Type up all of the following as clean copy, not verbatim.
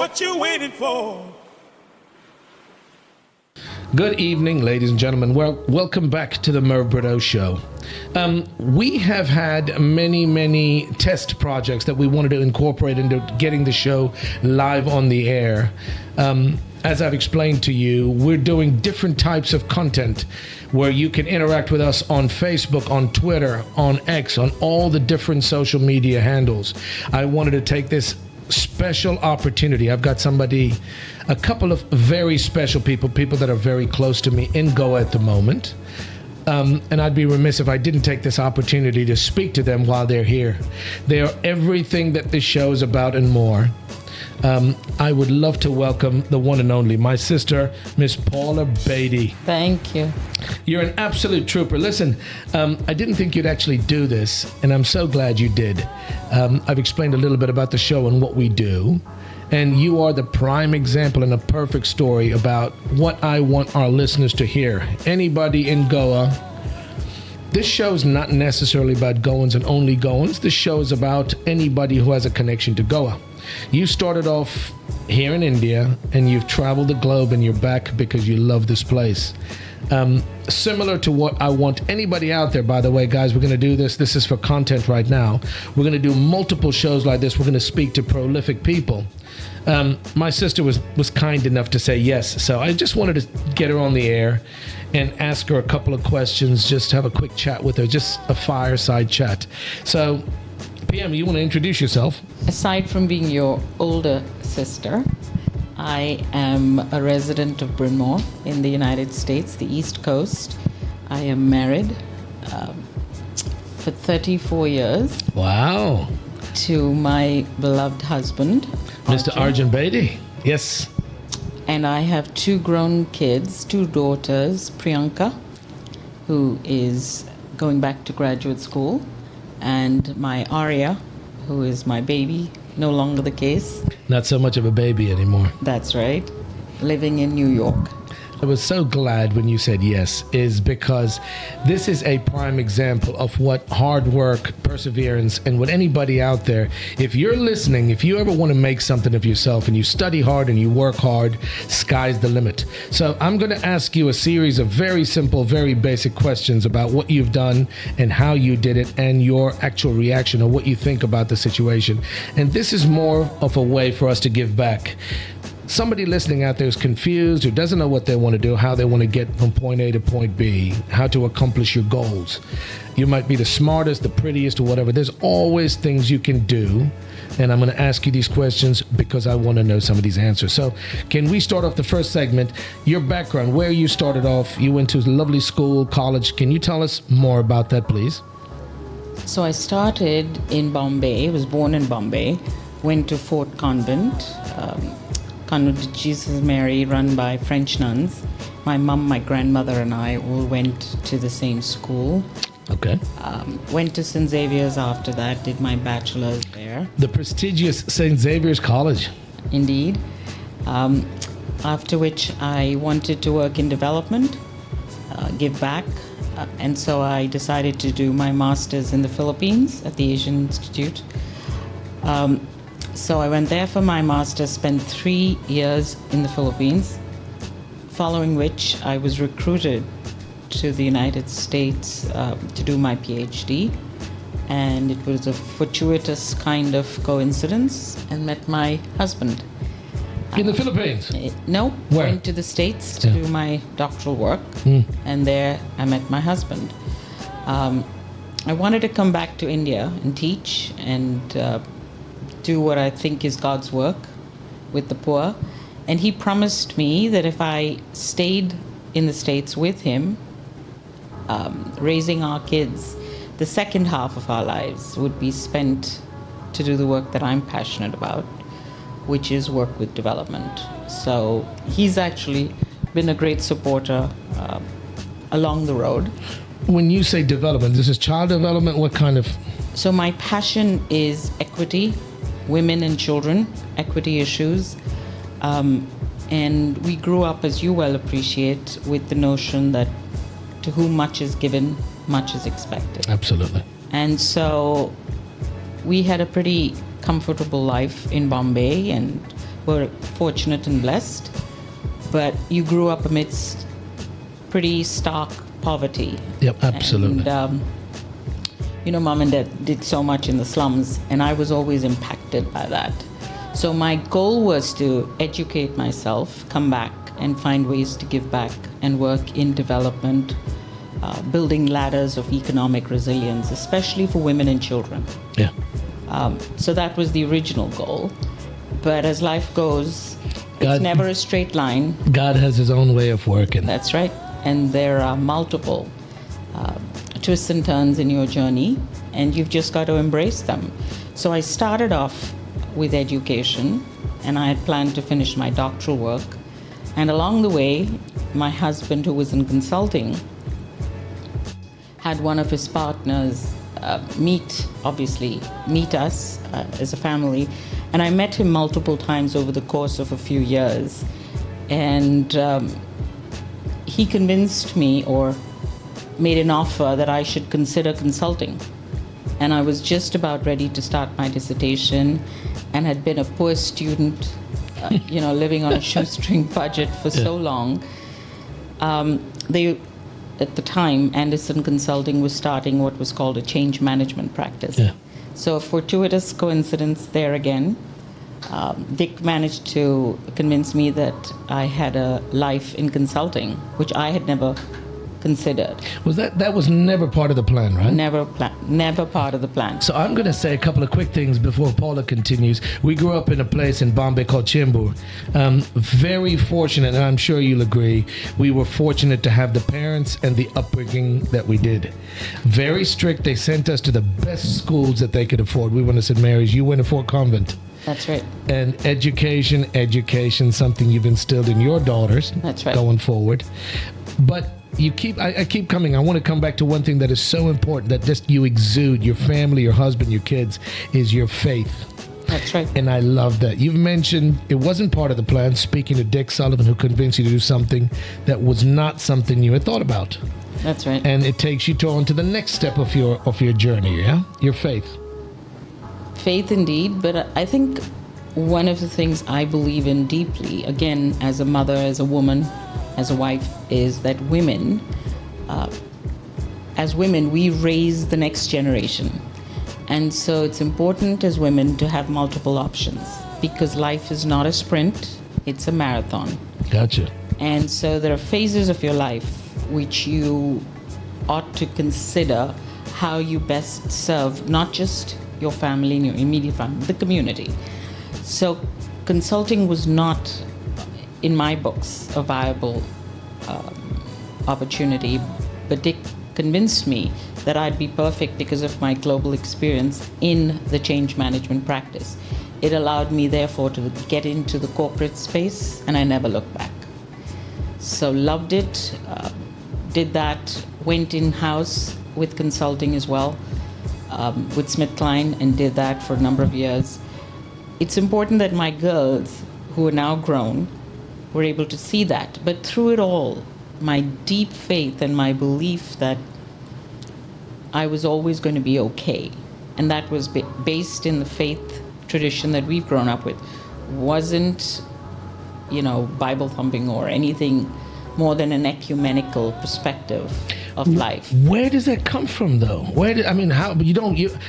What you waiting for? Good evening, ladies and gentlemen. Well, welcome back to the Merv Britto Show. We have had many test projects that we wanted to incorporate into getting the show live on the air. As I've explained to you, we're doing different types of content where you can interact with us on Facebook, on Twitter, on X, on all the different social media handles. I wanted to take this special opportunity. I've got a couple of very special people that are very close to me in Goa at the moment. And I'd be remiss if I didn't take this opportunity to speak to them while they're here. They are everything that this show is about and more. I would love to welcome the one and only, my sister, Miss Paula Bedi. Thank you. You're an absolute trooper. Listen, I didn't think you'd actually do this, and I'm so glad you did. I've explained a little bit about the show and what we do, and you are the prime example and a perfect story about what I want our listeners to hear. Anybody in Goa, this show is not necessarily about Goans and only Goans. This show is about anybody who has a connection to Goa. You started off here in India, and you've traveled the globe, and you're back because you love this place. Similar to what I want anybody out there, by the way, guys, we're going to do this. This is for content right now. We're going to do multiple shows like this. We're going to speak to prolific people. My sister was kind enough to say yes, so I just wanted to get her on the air and ask her a couple of questions, just have a quick chat with her, just a fireside chat. So, PM, you want to introduce yourself? Aside from being your older sister, I am a resident of Bryn Mawr in the United States, the East Coast. I am married for 34 years. Wow. To my beloved husband, Mr. Arjun Bedi. Yes. And I have two grown kids, two daughters, Priyanka, who is going back to graduate school, and my Arya, who is my baby, no longer the case. Not so much of a baby anymore. That's right. Living in New York. I was so glad when you said yes, is because this is a prime example of what hard work, perseverance, and what anybody out there, if you're listening, if you ever want to make something of yourself and you study hard and you work hard, sky's the limit. So I'm going to ask you a series of very simple, very basic questions about what you've done and how you did it and your actual reaction or what you think about the situation. And this is more of a way for us to give back. Somebody listening out there is confused, who doesn't know what they want to do, how they want to get from point A to point B, how to accomplish your goals. You might be the smartest, the prettiest, or whatever. There's always things you can do. And I'm going to ask you these questions because I want to know some of these answers. So can we start off the first segment? Your background, where you started off. You went to a lovely school, college. Can you tell us more about that, please? So I started in Bombay. I was born in Bombay. Went to Fort Convent. Convent of Jesus Mary, run by French nuns. My mum, my grandmother, and I all went to the same school. Okay. Went to St. Xavier's after that, did my bachelor's there. The prestigious St. Xavier's College. Indeed. After which I wanted to work in development, give back, and so I decided to do my master's in the Philippines at the Asian Institute. So I went there for my master's, spent 3 years in the Philippines, following which I was recruited to the United States to do my PhD. And it was a fortuitous kind of coincidence, and met my husband. In the Philippines? No, Where? went to the States to do my doctoral work, and there I met my husband. I wanted to come back to India and teach and do what I think is God's work with the poor. And he promised me that if I stayed in the States with him, raising our kids, the second half of our lives would be spent to do the work that I'm passionate about, which is work with development. So he's actually been a great supporter along the road. When you say development, this is child development, what kind of? So my passion is equity, women and children, equity issues. And we grew up, as you well appreciate, with the notion that to whom much is given, much is expected. Absolutely. And so we had a pretty comfortable life in Bombay and were fortunate and blessed, but you grew up amidst pretty stark poverty. Yep, absolutely. And, mom and dad did so much in the slums, and I was always impacted by that. So my goal was to educate myself, come back and find ways to give back and work in development, building ladders of economic resilience, especially for women and children. Yeah. So that was the original goal. But as life goes, it's never a straight line. God has his own way of working. That's right. And there are multiple twists and turns in your journey, and you've just got to embrace them. So I started off with education, and I had planned to finish my doctoral work. And along the way, my husband, who was in consulting, had one of his partners meet us as a family. And I met him multiple times over the course of a few years. And he convinced me, or made an offer, that I should consider consulting. And I was just about ready to start my dissertation and had been a poor student, living on a shoestring budget for so long. At the time, Anderson Consulting was starting what was called a change management practice. Yeah. So a fortuitous coincidence there again. Dick managed to convince me that I had a life in consulting, which I had never considered. That was never part of the plan, right? Never part of the plan. So I'm going to say a couple of quick things before Paula continues. We grew up in a place in Bombay called Chembur. Very fortunate, and I'm sure you'll agree, we were fortunate to have the parents and the upbringing that we did. Very strict. They sent us to the best schools that they could afford. We went to St. Mary's. You went to Fort Convent. That's right. And education, something you've instilled in your daughters. That's right. Going forward. But I keep coming. I want to come back to one thing that is so important, that just you exude, your family, your husband, your kids, is your faith. That's right. And I love that. You've mentioned it wasn't part of the plan, speaking to Dick Sullivan, who convinced you to do something that was not something you had thought about. That's right. And it takes you on to the next step of your journey, yeah? Your faith. Faith indeed, but I think one of the things I believe in deeply, again, as a mother, as a woman, as a wife, is that women, as women, we raise the next generation. And so it's important as women to have multiple options, because life is not a sprint, it's a marathon. Gotcha. And so there are phases of your life which you ought to consider how you best serve not just your family and your immediate family, the community. So consulting was not, in my books, a viable opportunity, but Dick convinced me that I'd be perfect because of my global experience in the change management practice. It allowed me, therefore, to get into the corporate space, and I never looked back. So loved it, did that, went in-house with consulting as well, with SmithKline, and did that for a number of years. It's important that my girls, who are now grown, were able to see that. But through it all, my deep faith and my belief that I was always going to be okay, and that was based in the faith tradition that we've grown up with, wasn't, Bible thumping or anything more than an ecumenical perspective of life. Where does that come from, though?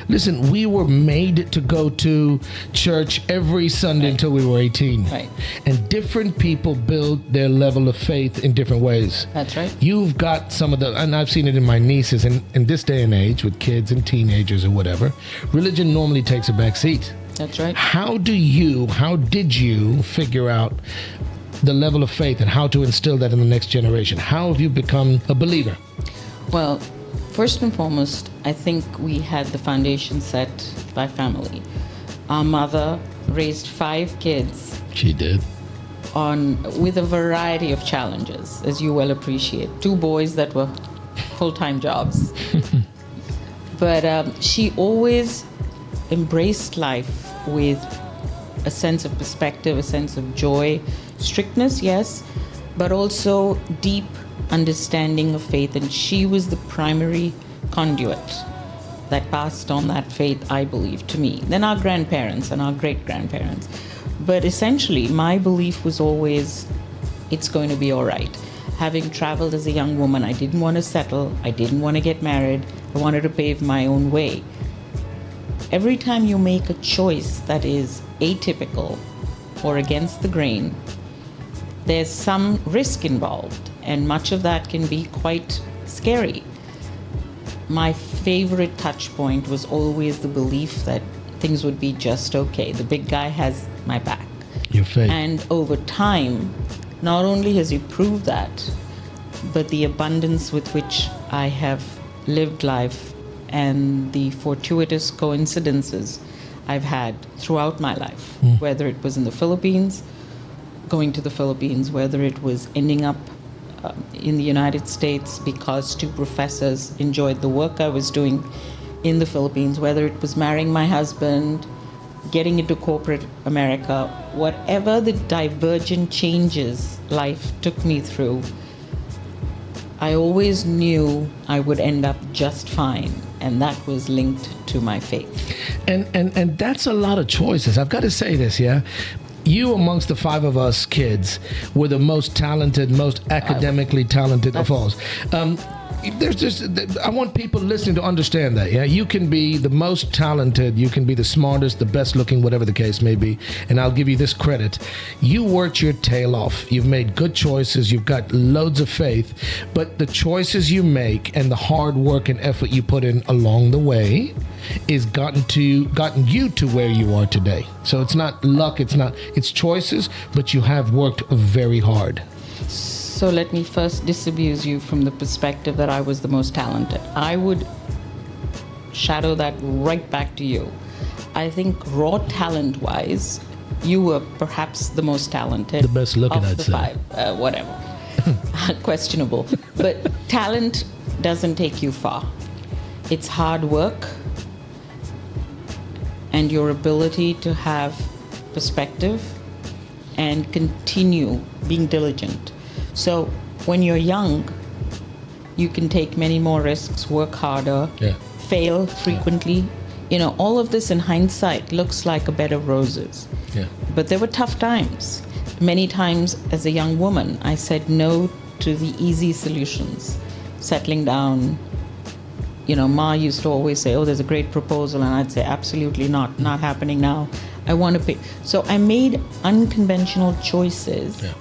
Listen, we were made to go to church every Sunday until we were 18. Right. And different people build their level of faith in different ways. That's right. You've got some of and I've seen it in my nieces, and in this day and age with kids and teenagers or whatever, religion normally takes a back seat. That's right. How did you figure out the level of faith and how to instill that in the next generation? How have you become a believer? Well, first and foremost, I think we had the foundation set by family. Our mother raised 5 kids. She did. With a variety of challenges, as you well appreciate. 2 boys that were full-time jobs. But she always embraced life with a sense of perspective, a sense of joy, strictness, yes, but also deep understanding of faith. And she was the primary conduit that passed on that faith, I believe, to me. Then our grandparents and our great-grandparents. But essentially, my belief was always, it's going to be all right. Having traveled as a young woman, I didn't want to settle. I didn't want to get married. I wanted to pave my own way. Every time you make a choice that is atypical or against the grain, there's some risk involved, and much of that can be quite scary. My favorite touch point was always the belief that things would be just okay. The big guy has my back. Your faith. And over time, not only has he proved that, but the abundance with which I have lived life and the fortuitous coincidences I've had throughout my life, whether it was in the Philippines, going to the Philippines, whether it was ending up in the United States because two professors enjoyed the work I was doing in the Philippines, whether it was marrying my husband, getting into corporate America, whatever the divergent changes life took me through, I always knew I would end up just fine, and that was linked to my faith. And that's a lot of choices. I've got to say this, yeah? You, amongst the five of us kids, were the most talented, most academically talented of all. There's just, I want people listening to understand that, yeah? You can be the most talented, you can be the smartest, the best looking, whatever the case may be, and I'll give you this credit. You worked your tail off. You've made good choices, you've got loads of faith, but the choices you make and the hard work and effort you put in along the way is gotten you to where you are today. So it's not luck, it's choices, but you have worked very hard. So let me first disabuse you from the perspective that I was the most talented. I would shadow that right back to you. I think raw talent-wise, you were perhaps the most talented. The best looking, I'd say. Five, whatever. Questionable. But talent doesn't take you far. It's hard work and your ability to have perspective and continue being diligent. So when you're young, you can take many more risks, work harder, fail frequently. You know, all of this in hindsight looks like a bed of roses. Yeah. But there were tough times. Many times as a young woman, I said no to the easy solutions. Settling down. You know, Ma used to always say, oh, there's a great proposal. And I'd say, absolutely not happening now. I want to pay. So I made unconventional choices. Yeah.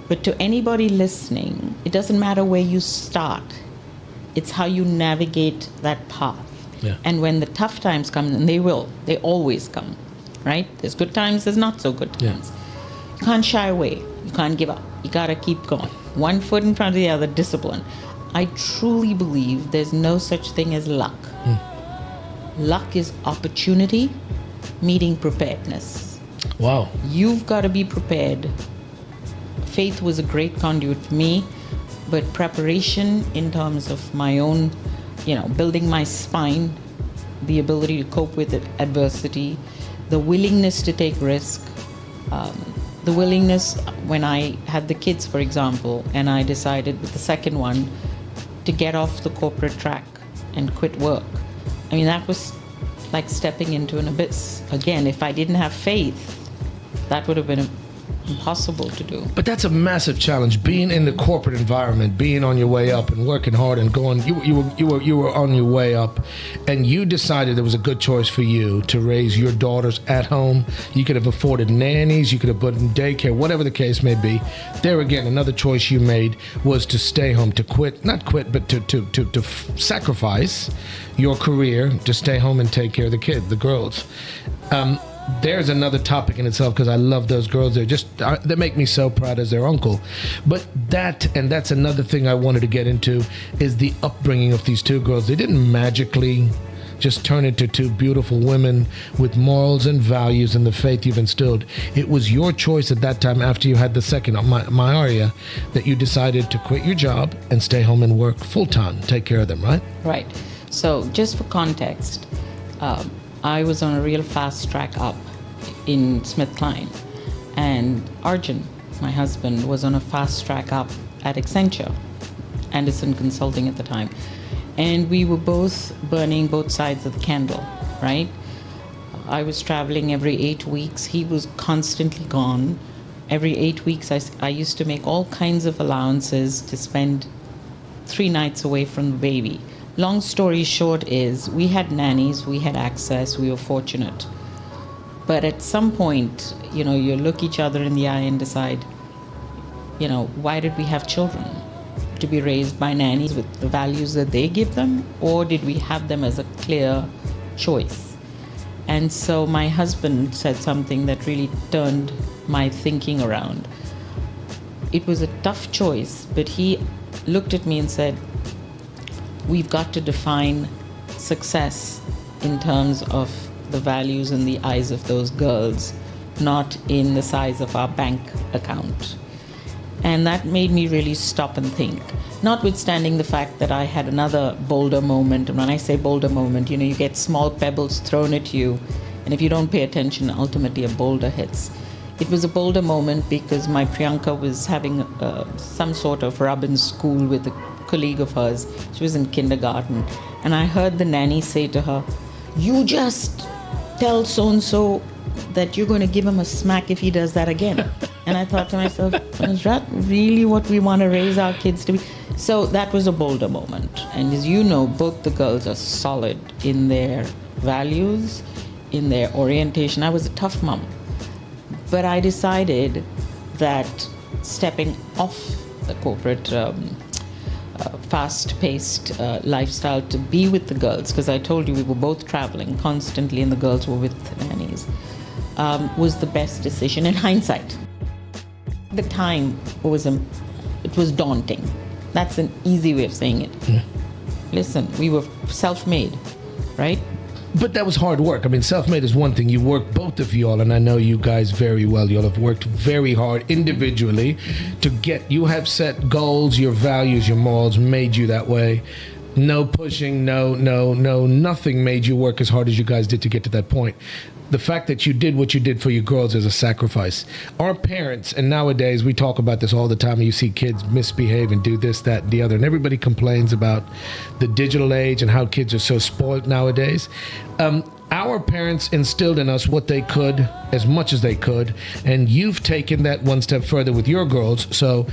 But to anybody listening, it doesn't matter where you start. It's how you navigate that path. Yeah. And when the tough times come, and they always come, right? There's good times, there's not so good times. Yeah. You can't shy away. You can't give up. You got to keep going. One foot in front of the other, discipline. I truly believe there's no such thing as luck. Luck is opportunity meeting preparedness. Wow. You've got to be prepared. Faith was a great conduit for me, but preparation in terms of my own, building my spine, the ability to cope with adversity, the willingness to take risk, the willingness when I had the kids, for example, and I decided with the second one to get off the corporate track and quit work. I mean, that was like stepping into an abyss. Again, if I didn't have faith, that would have been impossible to do. But that's a massive challenge. Being in the corporate environment, being on your way up and working hard and going, you were on your way up, and you decided there was a good choice for you to raise your daughters at home. You could have afforded nannies, you could have put in daycare, whatever the case may be. There again, another choice you made was to stay home, to quit, not quit, but to sacrifice your career to stay home and take care of the kids, the girls. There's another topic in itself, because I love those girls. They make me so proud as their uncle. But that's another thing I wanted to get into, is the upbringing of these two girls. They didn't magically just turn into two beautiful women with morals and values and the faith you've instilled. It was your choice at that time, after you had the second, Maria, that you decided to quit your job and stay home and work full-time, take care of them, right? Right. So just for context, I was on a real fast track up in SmithKline, and Arjun, my husband, was on a fast track up at Accenture, Anderson Consulting at the time, and we were both burning both sides of the candle, right? I was traveling every 8 weeks. He was constantly gone. Every 8 weeks, I used to make all kinds of allowances to spend 3 nights away from the baby. Long story short is, we had nannies, we had access, we were fortunate. But at some point, you look each other in the eye and decide, why did we have children? To be raised by nannies with the values that they give them? Or did we have them as a clear choice? And so my husband said something that really turned my thinking around. It was a tough choice, but he looked at me and said, we've got to define success in terms of the values in the eyes of those girls, not in the size of our bank account. And that made me really stop and think, notwithstanding the fact that I had another boulder moment. And when I say boulder moment, you get small pebbles thrown at you, and if you don't pay attention, ultimately a boulder hits. It was a boulder moment because my Priyanka was having some sort of rub in school with a colleague of hers. She was in kindergarten. And I heard the nanny say to her, you just tell so-and-so that you're going to give him a smack if he does that again. And I thought to myself, is that really what we want to raise our kids to be? So that was a boulder moment. And as you know, both the girls are solid in their values, in their orientation. I was a tough mom. But I decided that stepping off the corporate fast-paced lifestyle to be with the girls, because I told you we were both traveling constantly and the girls were with nannies, was the best decision in hindsight. The time it was daunting. That's an easy way of saying it. Yeah. Listen, we were self-made, right? But that was hard work. I mean, self-made is one thing. You work, both of you all, and I know you guys very well. You all have worked very hard individually to you have set goals, your values, your morals made you that way. No pushing, no, nothing made you work as hard as you guys did to get to that point. The fact that you did what you did for your girls is a sacrifice. Our parents, and nowadays we talk about this all the time, and you see kids misbehave and do this, that, and the other, and everybody complains about the digital age and how kids are so spoiled nowadays. Our parents instilled in us what they could, as much as they could, and you've taken that one step further with your girls, so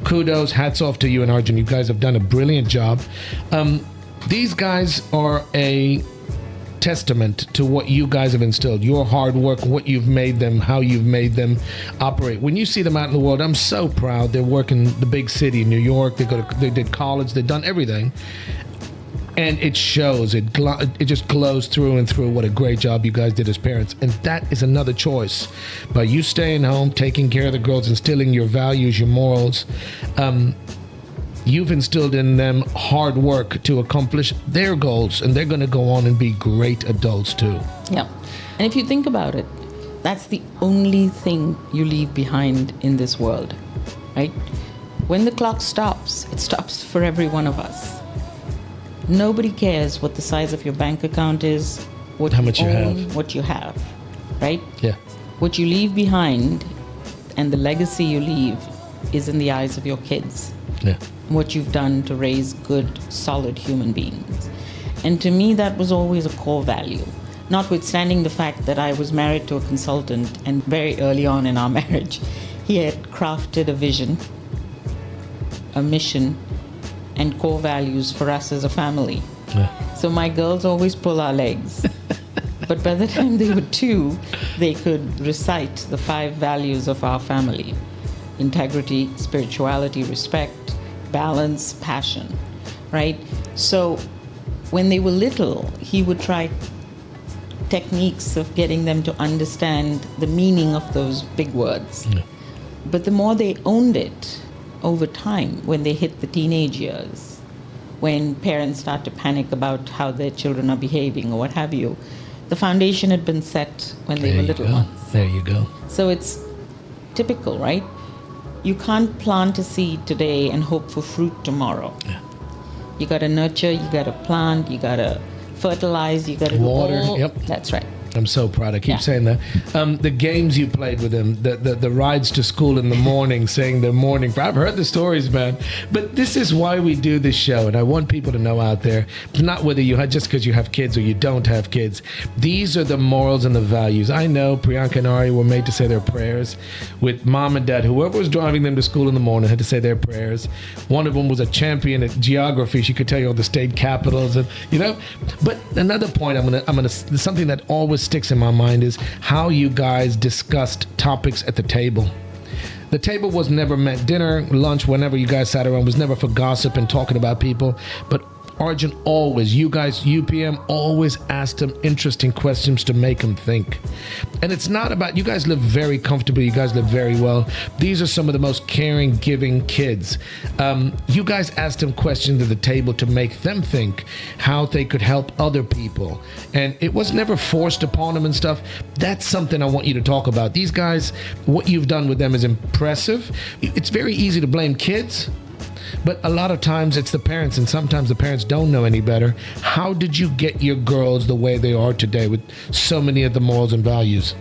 kudos, hats off to you and Arjun. You guys have done a brilliant job. These guys are a testament to what you guys have instilled, your hard work, what you've made them, how you've made them operate. When you see them out in the world, I'm so proud. They're working the big city in New York. They did college. They've done everything. And it shows. It just glows through and through what a great job you guys did as parents. And that is another choice. By you staying home, taking care of the girls, instilling your values, your morals, you've instilled in them hard work to accomplish their goals, and they're going to go on and be great adults too. Yeah. And if you think about it, that's the only thing you leave behind in this world, right? When the clock stops, it stops for every one of us. Nobody cares what the size of your bank account is, how much you have, what you have, right? Yeah. What you leave behind and the legacy you leave is in the eyes of your kids. Yeah. What you've done to raise good, solid human beings. And to me, that was always a core value. Notwithstanding the fact that I was married to a consultant, and very early on in our marriage, he had crafted a vision, a mission, and core values for us as a family. Yeah. So my girls always pull our legs. But by the time they were 2, they could recite the 5 values of our family: integrity, spirituality, respect, balance, passion, right? So when they were little, he would try techniques of getting them to understand the meaning of those big words. Yeah. But the more they owned it over time, when they hit the teenage years, when parents start to panic about how their children are behaving or what have you, the foundation had been set when they were little ones. There you go. So it's typical, right? You can't plant a seed today and hope for fruit tomorrow. Yeah. You got to nurture, you got to plant, you got to fertilize, you got to water. All, yep. That's right. I'm so proud. I keep Yeah. saying that. The games you played with them, the rides to school in the morning, saying their morning. I've heard the stories, man. But this is why we do this show, and I want people to know out there, not whether you have, just because you have kids or you don't have kids. These are the morals and the values. I know Priyanka and Ari were made to say their prayers with mom and dad. Whoever was driving them to school in the morning had to say their prayers. One of them was a champion at geography. She could tell you all the state capitals, and But another point, I'm gonna something that always sticks in my mind is how you guys discussed topics at the table. The table was never meant, dinner, lunch, whenever you guys sat around, was never for gossip and talking about people. But Arjun always, you guys, UPM, always asked them interesting questions to make them think. And it's not about, you guys live very comfortably, you guys live very well. These are some of the most caring, giving kids. You guys asked them questions at the table to make them think how they could help other people. And it was never forced upon them and stuff. That's something I want you to talk about. These guys, what you've done with them is impressive. It's very easy to blame kids, but a lot of times it's the parents, and sometimes the parents don't know any better. How did you get your girls the way they are today with so many of the morals and values?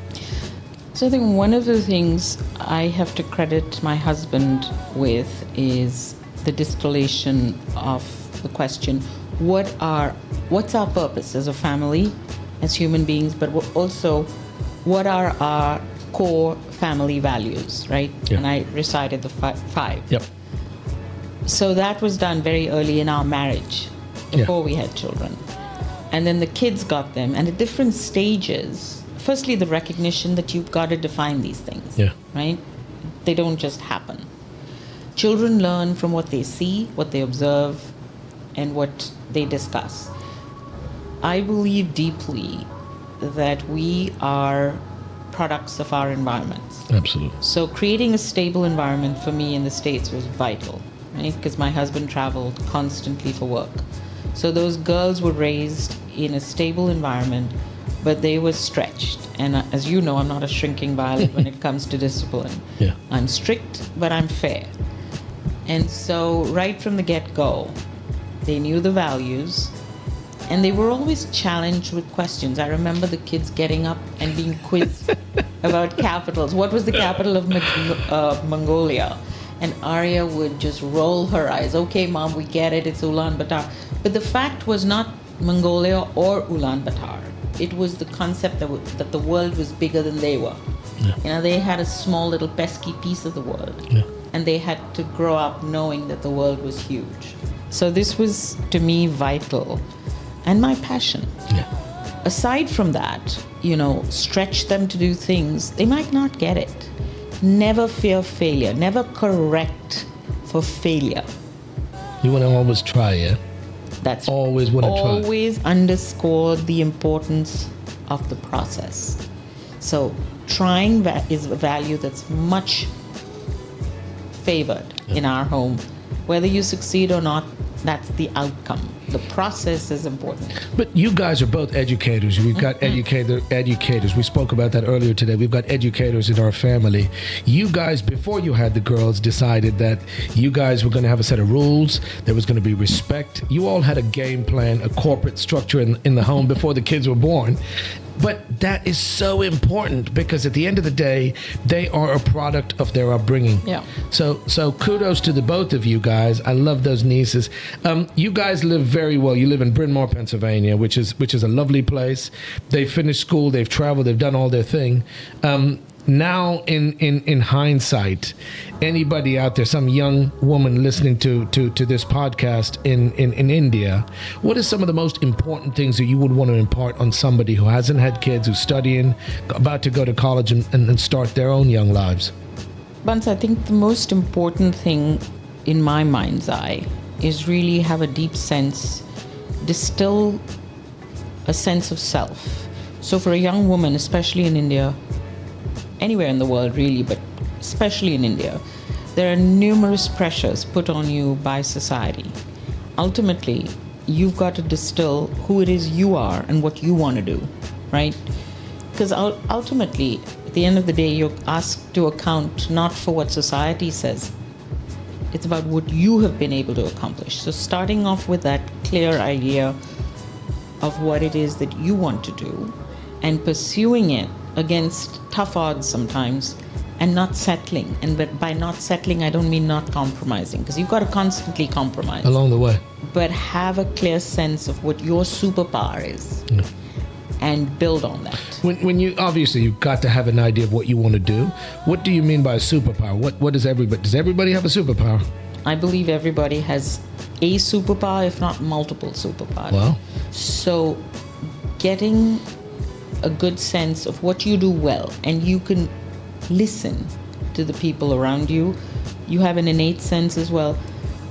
So I think one of the things I have to credit my husband with is the distillation of the question, what's our purpose as a family, as human beings, but also what are our core family values, right? Yeah. And I recited the five. Yep. So that was done very early in our marriage, before we had children. And then the kids got them, and at different stages, firstly, the recognition that you've got to define these things, right? They don't just happen. Children learn from what they see, what they observe, and what they discuss. I believe deeply that we are products of our environments. Absolutely. So creating a stable environment for me in the States was vital, right? Because my husband traveled constantly for work. So those girls were raised in a stable environment, but they were stretched. And as you know, I'm not a shrinking violet when it comes to discipline. Yeah. I'm strict, but I'm fair. And so right from the get-go, they knew the values, and they were always challenged with questions. I remember the kids getting up and being quizzed about capitals. What was the capital of Mongolia? And Arya would just roll her eyes. Okay, Mom, we get it. It's Ulaanbaatar. But the fact was not Mongolia or Ulaanbaatar. It was the concept that the world was bigger than they were. Yeah. They had a small little pesky piece of the world. Yeah. And they had to grow up knowing that the world was huge. So this was, to me, vital. And my passion. Yeah. Aside from that, stretch them to do things. They might not get it. Never fear failure. Never correct for failure. You want to always try, yeah? That's always want to try. Always underscore the importance of the process. So trying is a value that's much favored in our home. Whether you succeed or not, that's the outcome. The process is important. But you guys are both educators. We've got educators. We spoke about that earlier today. We've got educators in our family. You guys, before you had the girls, decided that you guys were going to have a set of rules. There was going to be respect. You all had a game plan, a corporate structure in the home before the kids were born. But that is so important because at the end of the day, they are a product of their upbringing. Yeah. So kudos to the both of you guys. I love those nieces. You guys live very well. You live in Bryn Mawr, Pennsylvania, which is a lovely place. They finished school. They've traveled. They've done all their thing. Now, in hindsight, anybody out there, some young woman listening to this podcast in India, what are some of the most important things that you would want to impart on somebody who hasn't had kids, who's studying, about to go to college and start their own young lives? Bans, I think the most important thing in my mind's eye is really have a deep sense, distill a sense of self. So for a young woman, especially in India, anywhere in the world really, but especially in India, there are numerous pressures put on you by society. Ultimately, you've got to distill who it is you are and what you want to do, right? Because ultimately, at the end of the day, you're asked to account not for what society says. It's about what you have been able to accomplish. So starting off with that clear idea of what it is that you want to do, and pursuing it against tough odds sometimes, and not settling. And but by not settling, I don't mean not compromising, because you've got to constantly compromise along the way. But have a clear sense of what your superpower is, and build on that. When you obviously you've got to have an idea of what you want to do. What do you mean by a superpower? What does everybody have a superpower? I believe everybody has a superpower, if not multiple superpowers. Wow. So getting a good sense of what you do well, and you can listen to the people around you. You have an innate sense as well.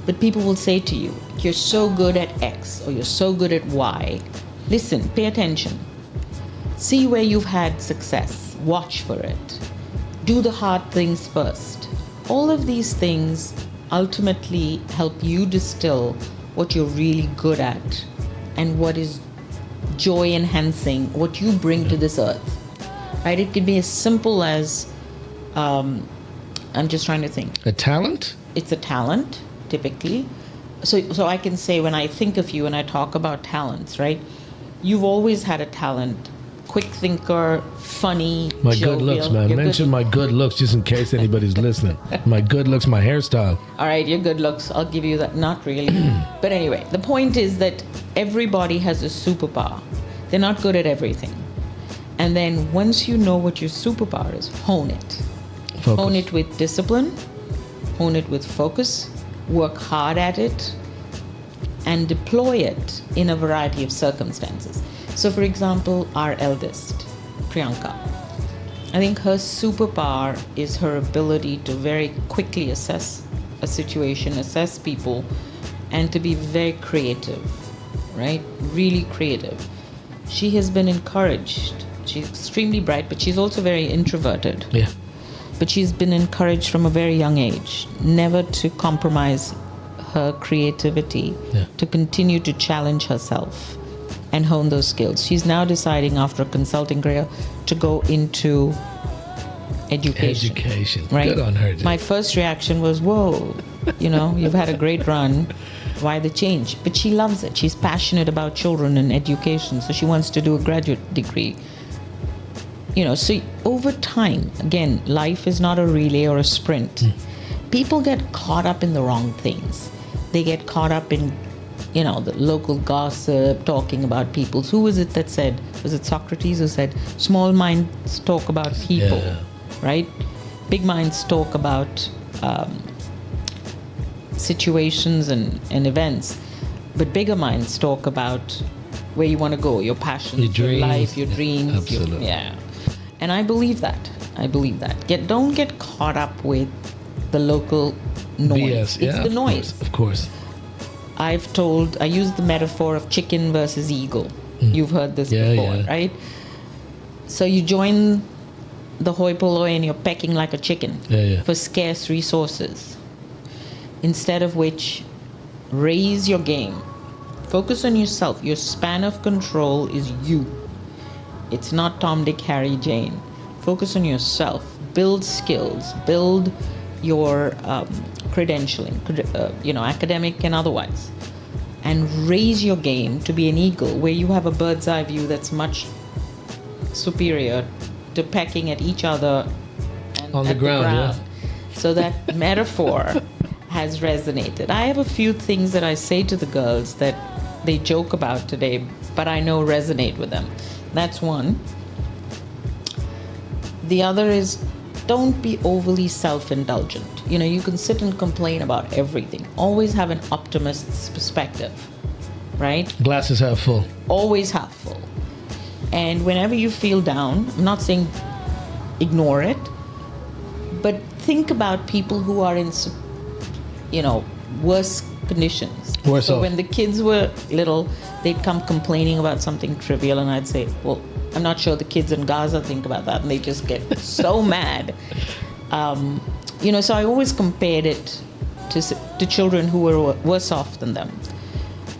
But people will say to you, you're so good at X or you're so good at Y. Listen, pay attention. See where you've had success. Watch for it. Do the hard things first. All of these things ultimately help you distill what you're really good at and what is joy enhancing, what you bring to this earth. Right? It could be as simple as, I'm just trying to think. A talent? It's a talent, typically. So I can say, when I think of you and I talk about talents, right? You've always had a talent. Quick thinker, funny, my jovial. good looks, man. Mention my good looks just in case anybody's listening. My good looks, my hairstyle. All right, your good looks, I'll give you that. Not really. But anyway, the point is that everybody has a superpower. They're not good at everything. And then once you know what your superpower is, hone it. Focus. Hone it with discipline, hone it with focus, work hard at it, and deploy it in a variety of circumstances. So for example, our eldest, Priyanka, I think her superpower is her ability to very quickly assess a situation, assess people, and to be very creative, right? Really creative. She has been encouraged. She's extremely bright, but she's also very introverted. Yeah. But she's been encouraged from a very young age never to compromise her creativity, to continue to challenge herself and hone those skills. She's now deciding, after a consulting career, to go into education. Right? Good on her. Jim. My first reaction was, whoa, you've had a great run. Why the change? But she loves it. She's passionate about children and education, so she wants to do a graduate degree. So over time, again, life is not a relay or a sprint. People get caught up in the wrong things. They get caught up in, the local gossip, talking about people. Who was it that said, was it Socrates who said, small minds talk about people, right? Big minds talk about situations and events, but bigger minds talk about where you want to go, your passions, your life, your dreams. Absolutely. And I believe that. Don't get caught up with the local noise. BS. It's the noise. Of course. I use the metaphor of chicken versus eagle. You've heard this before, right? So you join the hoi polloi and you're pecking like a chicken for scarce resources. Instead of which, raise your game. Focus on yourself. Your span of control is you. It's not Tom, Dick, Harry, Jane. Focus on yourself. Build skills. Build your credentialing, academic and otherwise. And raise your game to be an eagle, where you have a bird's eye view that's much superior to pecking at each other and on the ground. So that metaphor has resonated. I have a few things that I say to the girls that they joke about today, but I know resonate with them. That's one. The other is, don't be overly self-indulgent. You can sit and complain about everything. Always have an optimist's perspective, right? Glasses half full. Always half full. And whenever you feel down, I'm not saying ignore it, but think about people who are in, worse conditions. So when the kids were little, they'd come complaining about something trivial, and I'd say, well, I'm not sure the kids in Gaza think about that, and they just get so mad. So I always compared it to children who were worse off than them.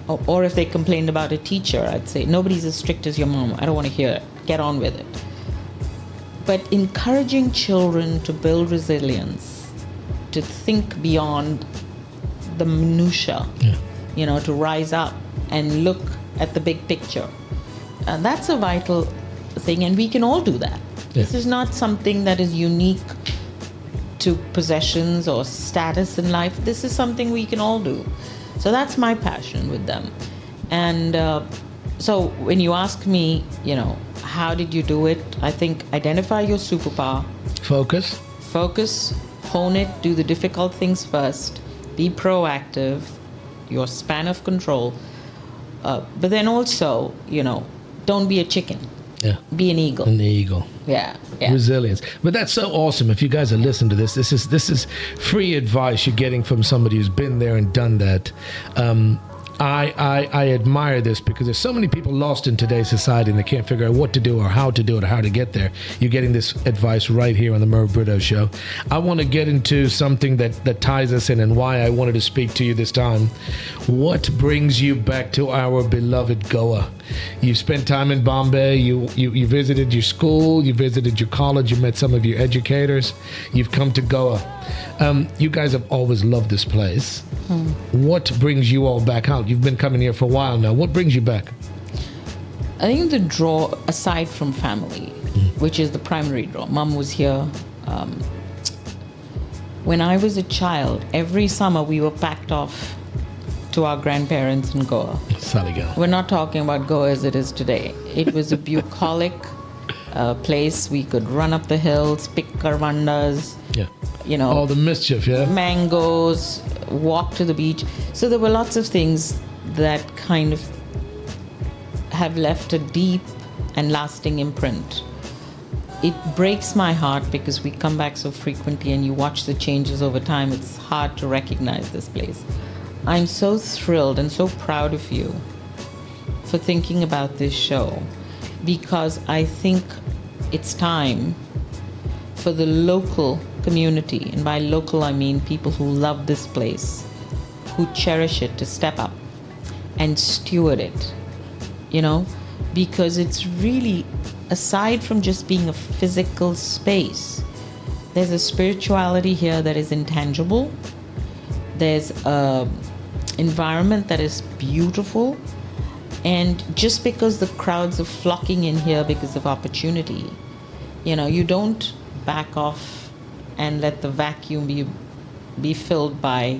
Or if they complained about a teacher, I'd say, nobody's as strict as your mom. I don't want to hear it. Get on with it. But encouraging children to build resilience, to think beyond the minutia, to rise up and look at the big picture. And that's a vital thing, and we can all do that. Yeah. This is not something that is unique to possessions or status in life. This is something we can all do. So that's my passion with them. And so when you ask me, how did you do it? I think identify your superpower. Focus, hone it, do the difficult things first, be proactive, your span of control. But then also, don't be a chicken. Yeah. Be an eagle. An eagle. Yeah. Resilience. But that's so awesome. If you guys are listening to this, this is free advice you're getting from somebody who's been there and done that. I admire this because there's so many people lost in today's society and they can't figure out what to do or how to do it or how to get there. You're getting this advice right here on the Merv Britto Show. I want to get into something that ties us in and why I wanted to speak to you this time. What brings you back to our beloved Goa? You spent time in Bombay, you visited your school, you visited your college, you met some of your educators, you've come to Goa. You guys have always loved this place. What brings you all back out? You've been coming here for a while now. What brings you back? I think the draw, aside from family, which is the primary draw. Mom was here. When I was a child, every summer we were packed off to our grandparents in Goa. Saligal. We're not talking about Goa as it is today. It was a bucolic place. We could run up the hills, pick karvandas. Yeah. All the mischief, yeah. Mangoes, walk to the beach. So there were lots of things that kind of have left a deep and lasting imprint. It breaks my heart because we come back so frequently and you watch the changes over time. It's hard to recognize this place. I'm so thrilled and so proud of you for thinking about this show, because I think it's time for the local community, and by local I mean people who love this place, who cherish it, to step up and steward it, because it's really, aside from just being a physical space, there's a spirituality here that is intangible. There's a environment that is beautiful, and just because the crowds are flocking in here because of opportunity, you don't back off and let the vacuum be filled by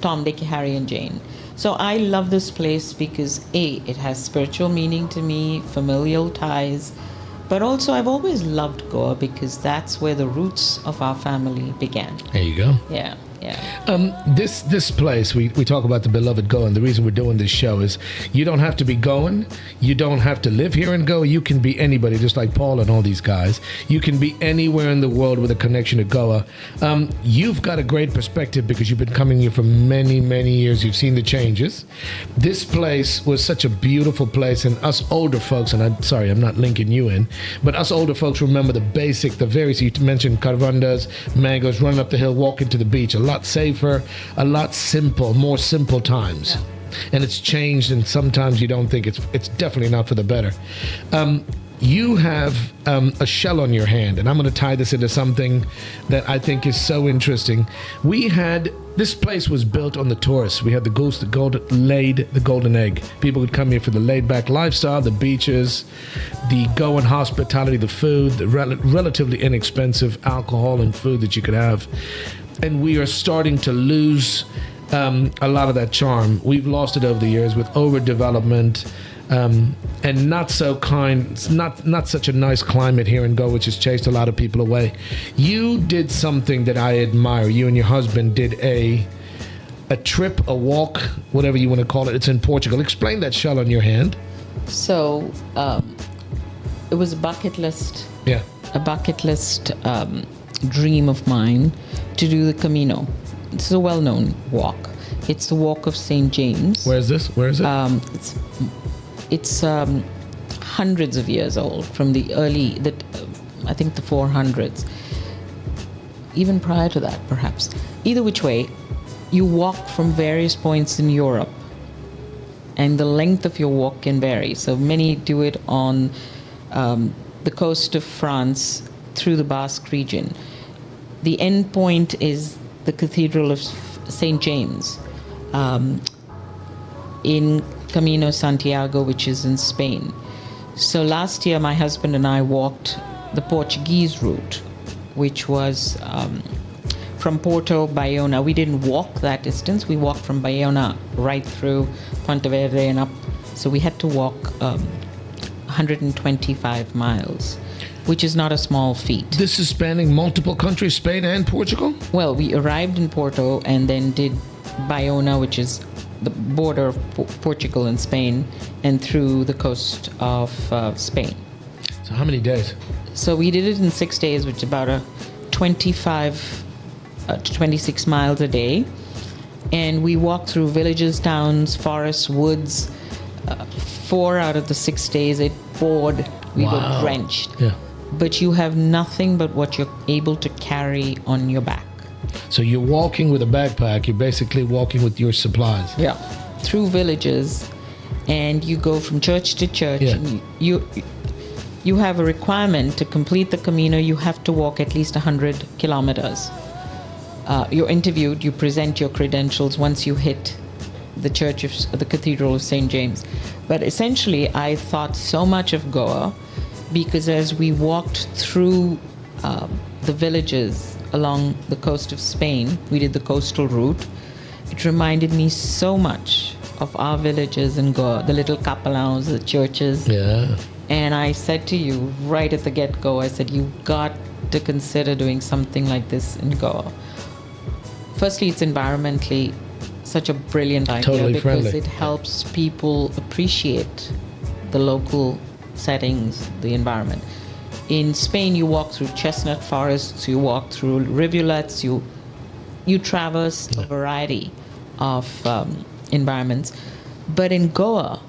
Tom, Dick, Harry, and Jane. So I love this place because it has spiritual meaning to me, familial ties, but also I've always loved Goa because that's where the roots of our family began. There you go. Yeah. This place, we talk about the beloved Goa, and the reason we're doing this show is you don't have to be Goan, you don't have to live here in Goa, you can be anybody, just like Paul and all these guys. You can be anywhere in the world with a connection to Goa. You've got a great perspective because you've been coming here for many, many years. You've seen the changes. This place was such a beautiful place, and us older folks, and I'm not linking you in, but us older folks remember the you mentioned karvandas, mangoes, running up the hill, walking to the beach, a lot safer, a lot more simple times. Yeah. And it's changed, and sometimes you don't think it's definitely not for the better. You have a shell on your hand, and I'm going to tie this into something that I think is so interesting. This place was built on the tourists. We had the goose that laid the golden egg. People would come here for the laid-back lifestyle, the beaches, the Goan hospitality, the food, the relatively inexpensive alcohol and food that you could have. And we are starting to lose a lot of that charm. We've lost it over the years with overdevelopment and not so kind, not such a nice climate here in Goa, which has chased a lot of people away. You did something that I admire. You and your husband did a trip, a walk, whatever you want to call it. It's in Portugal. Explain that shell on your hand. So it was a bucket list. Yeah. A bucket list dream of mine to do the Camino. It's a well-known walk. It's the walk of St. James. Where is this? Where is it? It's hundreds of years old, from the I think the 400s. Even prior to that, perhaps. Either which way, you walk from various points in Europe, and the length of your walk can vary. So many do it on the coast of France through the Basque region. The end point is the Cathedral of St. James in Camino Santiago, which is in Spain. So last year, my husband and I walked the Portuguese route, which was from Porto, Bayona. We didn't walk that distance. We walked from Bayona right through Ponte Verde and up. So we had to walk 125 miles, which is not a small feat. This is spanning multiple countries, Spain and Portugal? Well, we arrived in Porto and then did Bayona, which is the border of Portugal and Spain, and through the coast of Spain. So how many days? So we did it in 6 days, which is about a 25 to 26 miles a day. And we walked through villages, towns, forests, woods. 4 out of the 6 days it poured. We were drenched. Yeah. But you have nothing but what you're able to carry on your back. So you're walking with a backpack. You're basically walking with your supplies. Yeah. Through villages, and you go from church to church. Yeah. And you have a requirement to complete the Camino. You have to walk at least 100 kilometers. You're interviewed. You present your credentials once you hit the church of the Cathedral of St. James. But essentially, I thought so much of Goa because as we walked through the villages along the coast of Spain, we did the coastal route. It reminded me so much of our villages in Goa, the little kapelans, the churches. Yeah. And I said to you right at the get-go, I said, you've got to consider doing something like this in Goa. Firstly, it's environmentally such a brilliant idea Totally because friendly. it helps people appreciate the local settings, the environment. In Spain, you walk through chestnut forests, you walk through rivulets, you traverse a variety of environments. But in Goa,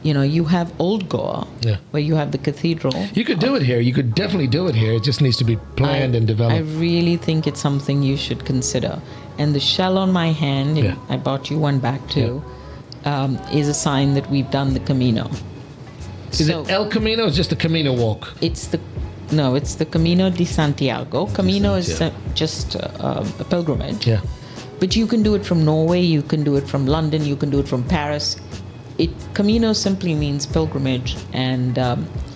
you have old Goa, where you have the cathedral. You could do it here. You could definitely do it here. It just needs to be planned and developed. I really think it's something you should consider. And the shell on my hand, I bought you one back too, is a sign that we've done the Camino. Is it El Camino or just the Camino walk? It's the Camino de Santiago. Camino is just a pilgrimage. Yeah. But you can do it from Norway, you can do it from London, you can do it from Paris. Camino simply means pilgrimage, and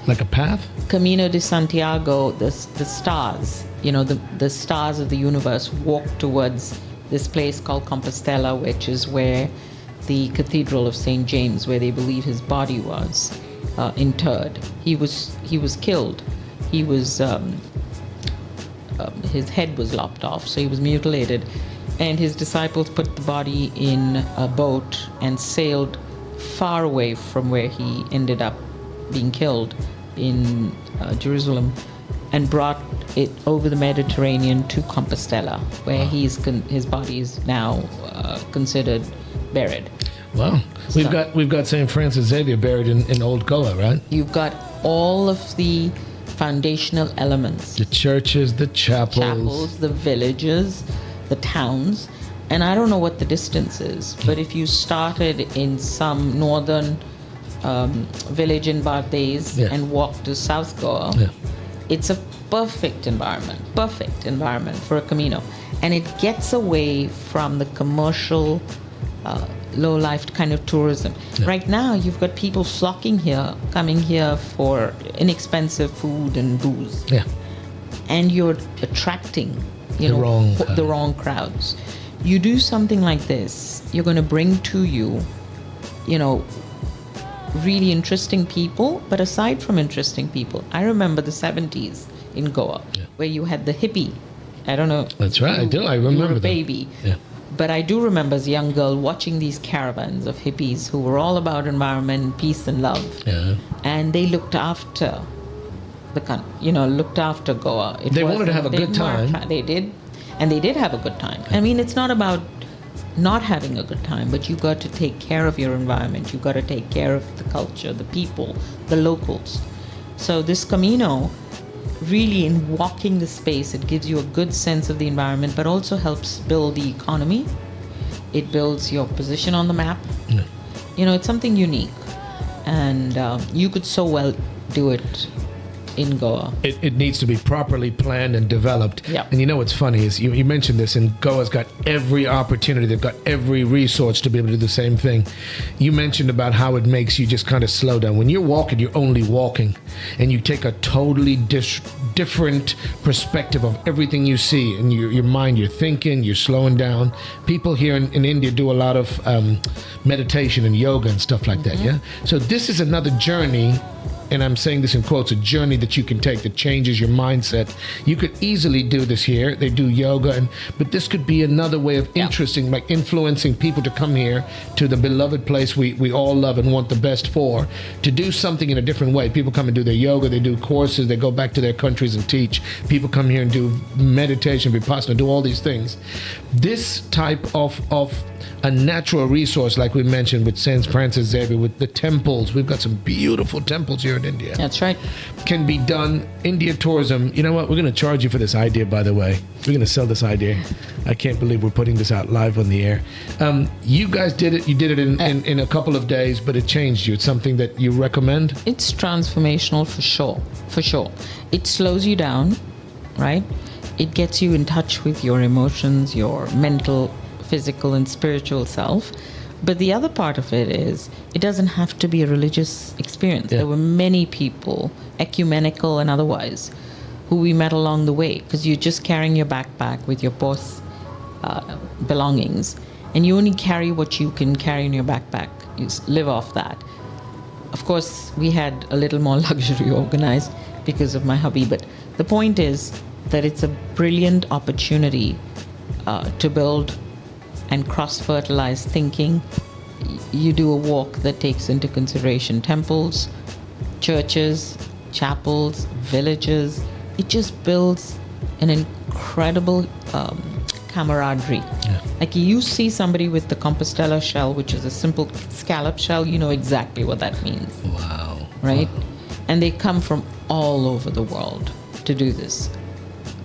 like a path? Camino de Santiago, the stars, the stars of the universe walk towards this place called Compostela, which is where the Cathedral of St. James, where they believe his body was interred. He was killed. He was his head was lopped off, so he was mutilated, and his disciples put the body in a boat and sailed far away from where he ended up being killed in Jerusalem, and brought it over the Mediterranean to Compostela, where his body is now considered buried. Wow. We've got St. Francis Xavier buried in Old Goa, right? You've got all of the foundational elements. The churches, the chapels, the villages, the towns. And I don't know what the distance is, but if you started in some northern village in Barthes and walked to South Goa, it's a perfect environment for a Camino. And it gets away from the commercial, low-life kind of tourism. Yeah. Right now, you've got people coming here for inexpensive food and booze. Yeah. And you're attracting, the wrong crowds. You do something like this, you're going to bring to you, really interesting people. But aside from interesting people, I remember the 70s in Goa, where you had the hippie. I don't know. That's right. I remember. You were a baby. Yeah. But I do remember as a young girl watching these caravans of hippies who were all about environment, peace, and love. Yeah. And they looked after Goa. They wanted to have a good time. They did. And they did have a good time. I mean, it's not about not having a good time, but you got to take care of your environment. You got to take care of the culture, the people, the locals. So this Camino, really in walking the space, it gives you a good sense of the environment, but also helps build the economy. It builds your position on the map. Yeah. It's something unique. And you could so well do it in Goa. It needs to be properly planned and developed. Yeah. And you know what's funny is you mentioned this, and Goa's got every opportunity. They've got every resource to be able to do the same thing. You mentioned about how it makes you just kind of slow down. When you're walking, you're only walking, and you take a totally different perspective of everything you see. And your mind, you're thinking, you're slowing down. People here in India do a lot of meditation and yoga and stuff like that, yeah? So this is another journey, and I'm saying this in quotes, a journey that you can take that changes your mindset. You could easily do this here. They do yoga, but this could be another way of influencing people to come here to the beloved place we all love and want the best for, to do something in a different way. People come and do their yoga, they do courses, they go back to their countries and teach. People come here and do meditation, vipassana, do all these things. This type of a natural resource, like we mentioned with St. Francis Xavier, with the temples. We've got some beautiful temples here in India. That's right. Can be done. India tourism. You know what? We're going to charge you for this idea, by the way. We're going to sell this idea. I can't believe we're putting this out live on the air. You guys did it. You did it in a couple of days, but it changed you. It's something that you recommend? It's transformational for sure. For sure. It slows you down, right? It gets you in touch with your emotions, your mental, physical and spiritual self. But the other part of it is, it doesn't have to be a religious experience. Yeah. There were many people, ecumenical and otherwise, who we met along the way, because you're just carrying your backpack with your post belongings, and you only carry what you can carry in your backpack. You live off that. Of course, we had a little more luxury organized because of my hubby, but the point is that it's a brilliant opportunity to build and cross-fertilize thinking. You do a walk that takes into consideration temples, churches, chapels, villages. It just builds an incredible camaraderie. Yeah. Like you see somebody with the Compostela shell, which is a simple scallop shell, you know exactly what that means. Wow. Right? Wow. And they come from all over the world to do this.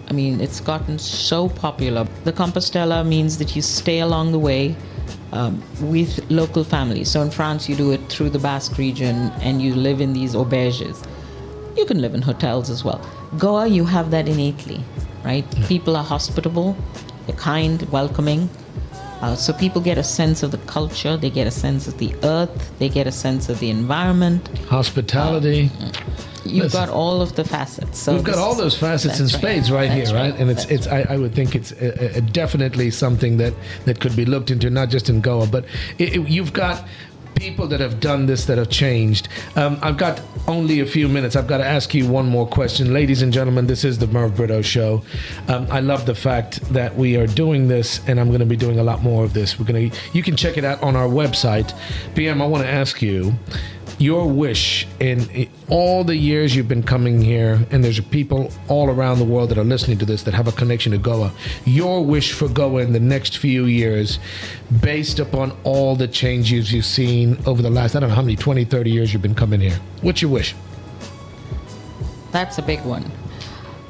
I mean, it's gotten so popular. The Compostela means that you stay along the way with local families. So in France, you do it through the Basque region and you live in these auberges. You can live in hotels as well. Goa, you have that innately, right? Yeah. People are hospitable, they're kind, welcoming. So people get a sense of the culture, they get a sense of the earth, they get a sense of the environment. Hospitality. You've got all of the facets. So we've got all those facets in spades right here, right? And it's I would think it's definitely something that could be looked into, not just in Goa, but you've got people that have done this, that have changed. I've got only a few minutes. I've got to ask you one more question. Ladies and gentlemen, this is the Merv Britto Show. I love the fact that we are doing this, and I'm going to be doing a lot more of this. You can check it out on our website. PM, I want to ask you, your wish in all the years you've been coming here, and there's people all around the world that are listening to this that have a connection to Goa, your wish for Goa in the next few years, based upon all the changes you've seen over the last, I don't know how many, 20, 30 years you've been coming here. What's your wish? That's a big one.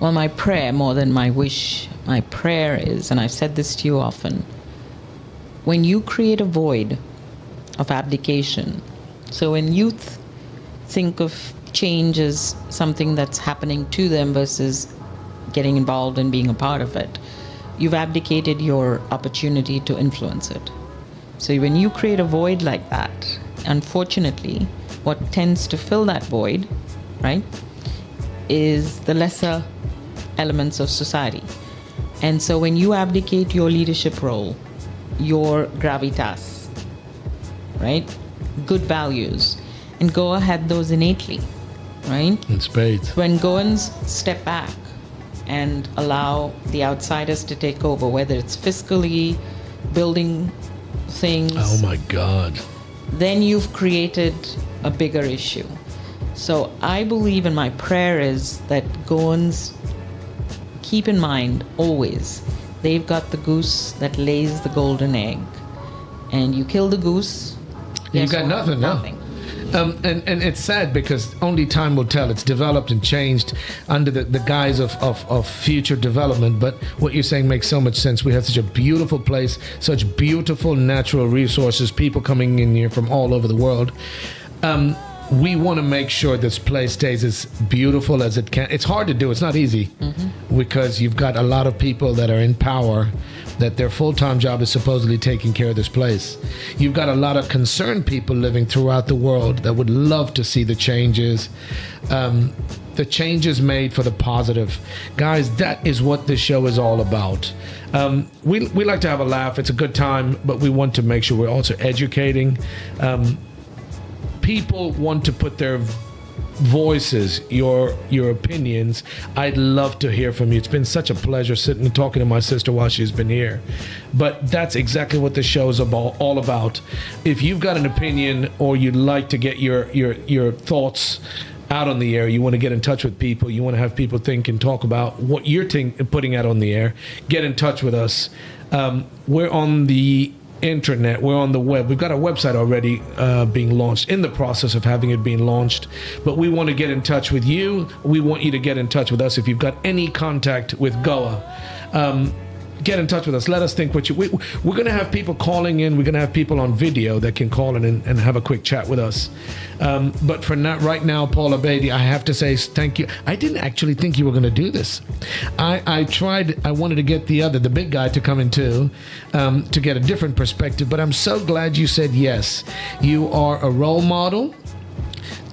Well, my prayer, more than my wish, my prayer is, and I've said this to you often, when you create a void of abdication. So when youth think of change as something that's happening to them versus getting involved and being a part of it, you've abdicated your opportunity to influence it. So when you create a void like that, unfortunately, what tends to fill that void, right, is the lesser elements of society. And so when you abdicate your leadership role, your gravitas, right, good values, and Goa had those innately, right? In spades. When Goans step back and allow the outsiders to take over, whether it's fiscally, building things. Oh my God. Then you've created a bigger issue. So I believe, and my prayer is that Goans keep in mind always, they've got the goose that lays the golden egg. And you kill the goose, you got nothing. And it's sad because only time will tell. It's developed and changed under the guise of future development. But what you're saying makes so much sense. We have such a beautiful place, such beautiful natural resources, people coming in here from all over the world. we want to make sure this place stays as beautiful as it can. It's hard to do. It's not easy because you've got a lot of people that are in power that their full-time job is supposedly taking care of this place. You've got a lot of concerned people living throughout the world that would love to see the changes made for the positive. Guys, that is what this show is all about. We like to have a laugh. It's a good time, but we want to make sure we're also educating. People want to put their voices, your opinions. I'd love to hear from you. It's been such a pleasure sitting and talking to my sister while she's been here. But that's exactly what the show is all about. If you've got an opinion or you'd like to get your thoughts out on the air, you want to get in touch with people, you want to have people think and talk about what you're putting out on the air, get in touch with us. We're on the internet, we're on the web. We've got a website already being launched, in the process of having it being launched, but we want to get in touch with you. We want you to get in touch with us. If you've got any contact with Goa, get in touch with us. Let us think what we're going to have people calling in. We're going to have people on video that can call in and have a quick chat with us. But for now, right now, Paula Bedi, I have to say thank you. I didn't actually think you were going to do this. I wanted to get the big guy to come in too, to get a different perspective, but I'm so glad you said yes. You are a role model.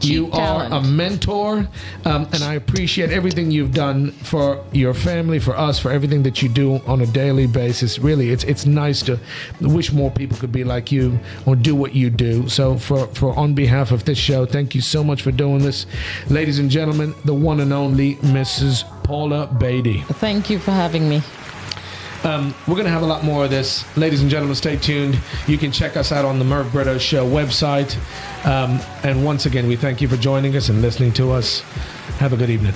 You are a mentor, and I appreciate everything you've done for your family, for us, for everything that you do on a daily basis. Really, it's nice to wish more people could be like you or do what you do. So for on behalf of this show, thank you so much for doing this. Ladies and gentlemen, the one and only Mrs. Paula Bedi. Thank you for having me. We're going to have a lot more of this. Ladies and gentlemen, stay tuned. You can check us out on the Merv Britto Show website. And once again, we thank you for joining us and listening to us. Have a good evening.